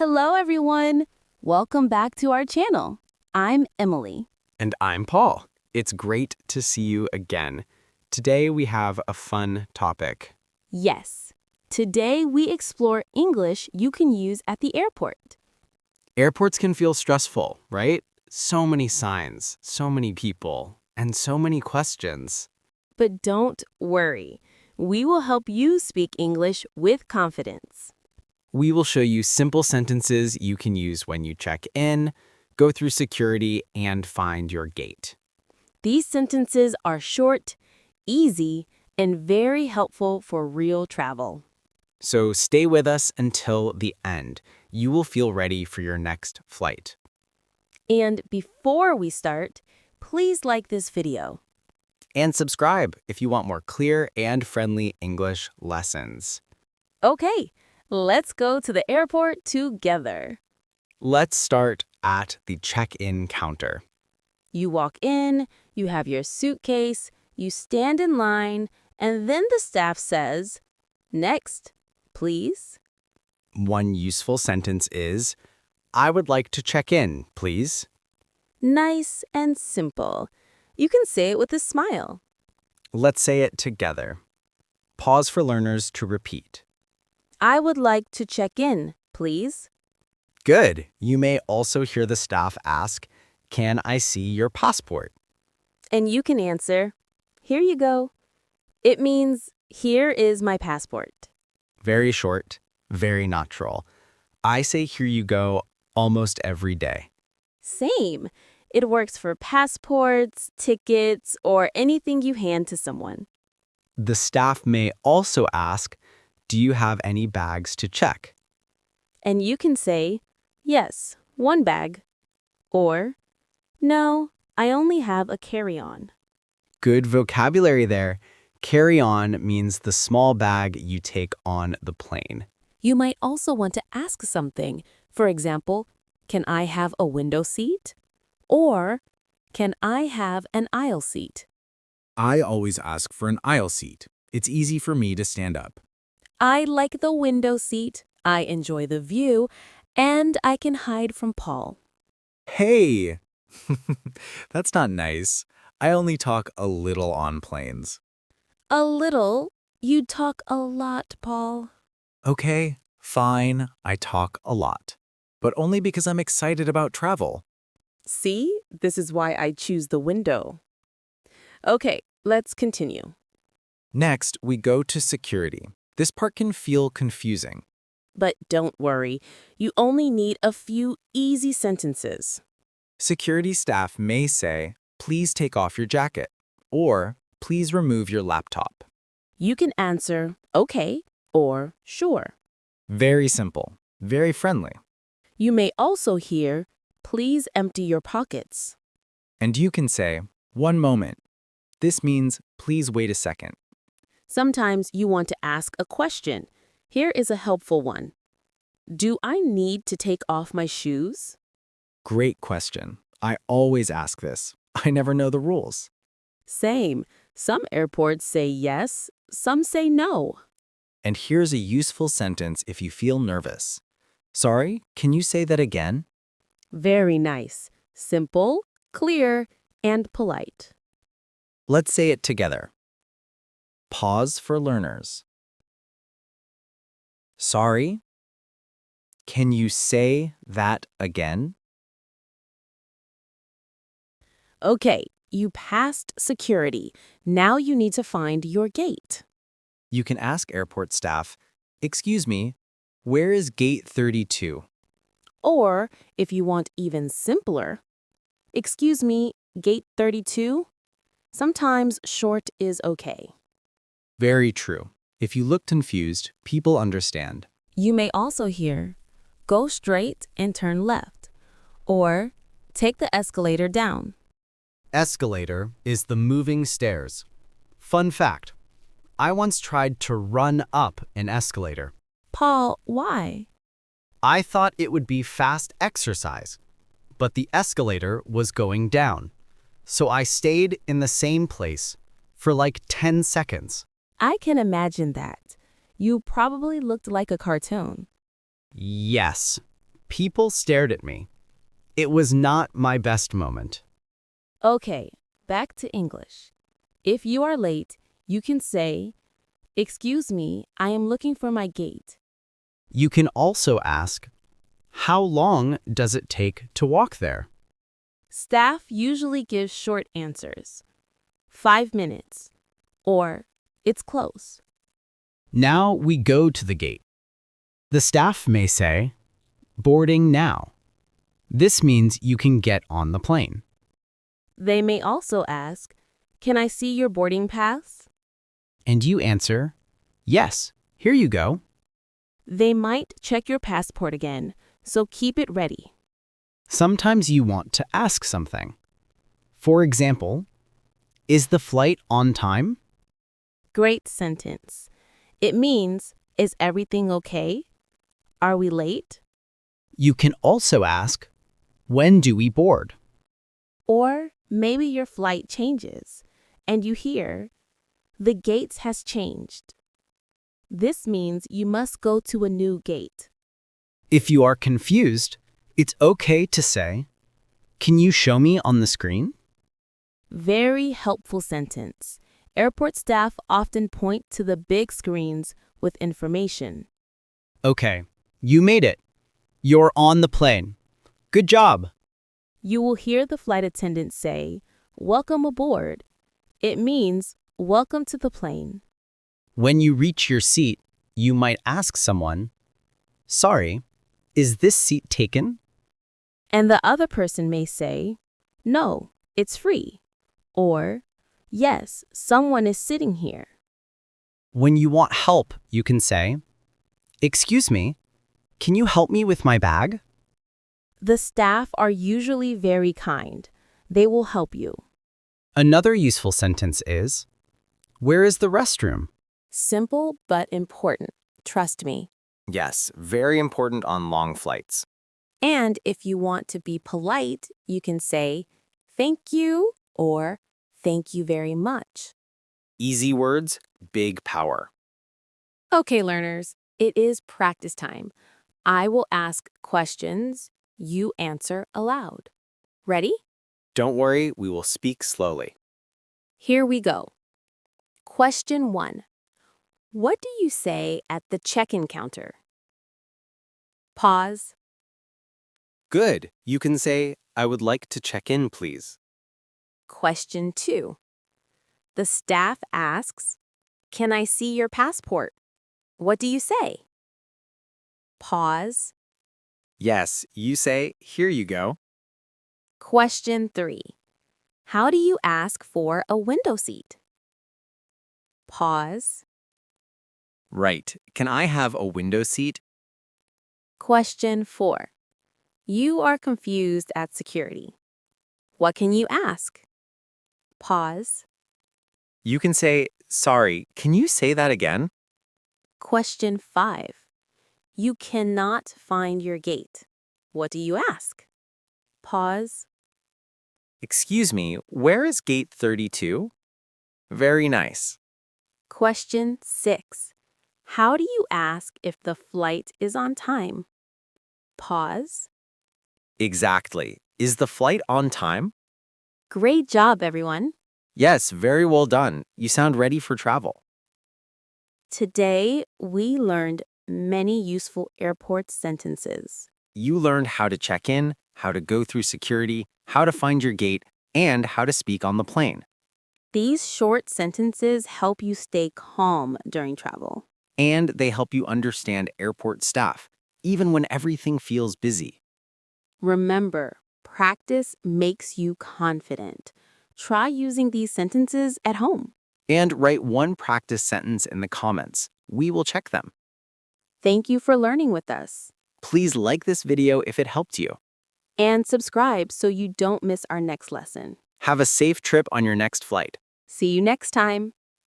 Hello, everyone. Welcome back to our channel. I'm Emily. And I'm Paul. It's great to see you again. Today we have a fun topic. Yes, today we explore English you can use at the airport. Airports can feel stressful, right? So many signs, so many people, and so many questions. But don't worry. We will help you speak English with confidence. We will show you simple sentences you can use when you check in, go through security, and find your gate. These sentences are short, easy, and very helpful for real travel. So stay with us until the end. You will feel ready for your next flight. And before we start, please like this video. And subscribe if you want more clear and friendly English lessons. Okay, let's go to the airport together. Let's start at the check-in counter. You walk in, you have your suitcase, you stand in line, and then the staff says, "Next, please." One useful sentence is, "I would like to check in, please." Nice and simple. You can say it with a smile. Let's say it together. Pause for learners to repeat. I would like to check in, please. Good. You may also hear the staff ask, "Can I see your passport?" And you can answer, "Here you go." It means, "Here is my passport." Very short, very natural. I say "here you go" almost every day. Same. It works for passports, tickets, or anything you hand to someone. The staff may also ask, "Do you have any bags to check?" And you can say, "Yes, one bag." Or, "No, I only have a carry-on." Good vocabulary there. Carry-on means the small bag you take on the plane. You might also want to ask something. For example, "Can I have a window seat?" Or, "Can I have an aisle seat?" I always ask for an aisle seat. It's easy for me to stand up. I like the window seat, I enjoy the view, and I can hide from Paul. Hey! That's not nice. I only talk a little on planes. A little? You talk a lot, Paul. Okay, fine, I talk a lot. But only because I'm excited about travel. See, this is why I choose the window. Okay, let's continue. Next, we go to security. This part can feel confusing. But don't worry, you only need a few easy sentences. Security staff may say, "Please take off your jacket," or "Please remove your laptop." You can answer, "Okay," or "Sure." Very simple, very friendly. You may also hear, "Please empty your pockets." And you can say, "One moment." This means, "Please wait a second." Sometimes you want to ask a question. Here is a helpful one. Do I need to take off my shoes? Great question. I always ask this. I never know the rules. Same. Some airports say yes, some say no. And here's a useful sentence if you feel nervous. "Sorry, can you say that again?" Very nice. Simple, clear, and polite. Let's say it together. Pause for learners. "Sorry, can you say that again?" Okay, you passed security. Now you need to find your gate. You can ask airport staff, "Excuse me, where is gate 32? Or, if you want even simpler, "Excuse me, gate 32? Sometimes short is okay. Very true. If you look confused, people understand. You may also hear, "Go straight and turn left," or "Take the escalator down." Escalator is the moving stairs. Fun fact, I once tried to run up an escalator. Paul, why? I thought it would be fast exercise, but the escalator was going down. So I stayed in the same place for like 10 seconds. I can imagine that. You probably looked like a cartoon. Yes, People stared at me. It was not my best moment. Okay, back to English. If you are late, you can say, "Excuse me, I am looking for my gate." You can also ask, how long does it take to walk there? Staff usually gives short answers. 5 minutes. Or, it's close. Now we go to the gate. The staff may say, boarding now. This means you can get on the plane. They may also ask, "Can I see your boarding pass?" And you answer, yes, here you go. They might check your passport again, so keep it ready. Sometimes you want to ask something. For example, is the flight on time? Great sentence. It means, is everything okay? Are we late? You can also ask, when do we board? Or maybe your flight changes, and you hear, "The gate has changed." This means you must go to a new gate. If you are confused, it's okay to say, can you show me on the screen? Very helpful sentence. Airport staff often point to the big screens with information. Okay, you made it. You're on the plane. Good job. You will hear the flight attendant say, "Welcome aboard." It means, "Welcome to the plane." When you reach your seat, you might ask someone, sorry, is this seat taken? And the other person may say, "No, it's free." Or, "Yes, someone is sitting here." When you want help, you can say, excuse me, can you help me with my bag? The staff are usually very kind. They will help you. Another useful sentence is, where is the restroom? Simple but important. Trust me. Yes, very important on long flights. And if you want to be polite, you can say, "Thank you," or "Thank you very much." Easy words, big power. Okay, learners, it is practice time. I will ask questions. You answer aloud. Ready? Don't worry, we will speak slowly. Here we go. Question 1. What do you say at the check-in counter? Pause. Good. You can say, I would like to check in, please. Question 2. The staff asks, "Can I see your passport?" What do you say? Pause. Yes, you say, here you go. Question 3. How do you ask for a window seat? Pause. Right. Can I have a window seat? Question 4. You are confused at security. What can you ask? Pause. You can say, sorry, can you say that again? Question 5. You cannot find your gate. What do you ask? Pause. Excuse me, where is gate 32? Very nice. Question 6. How do you ask if the flight is on time? Pause. Exactly. Is the flight on time? Great job, everyone. Yes, very well done. You sound ready for travel. Today, we learned many useful airport sentences. You learned how to check in, how to go through security, how to find your gate, and how to speak on the plane. These short sentences help you stay calm during travel. And they help you understand airport staff, even when everything feels busy. Remember, practice makes you confident. Try using these sentences at home. And write one practice sentence in the comments. We will check them. Thank you for learning with us. Please like this video if it helped you. And subscribe so you don't miss our next lesson. Have a safe trip on your next flight. See you next time.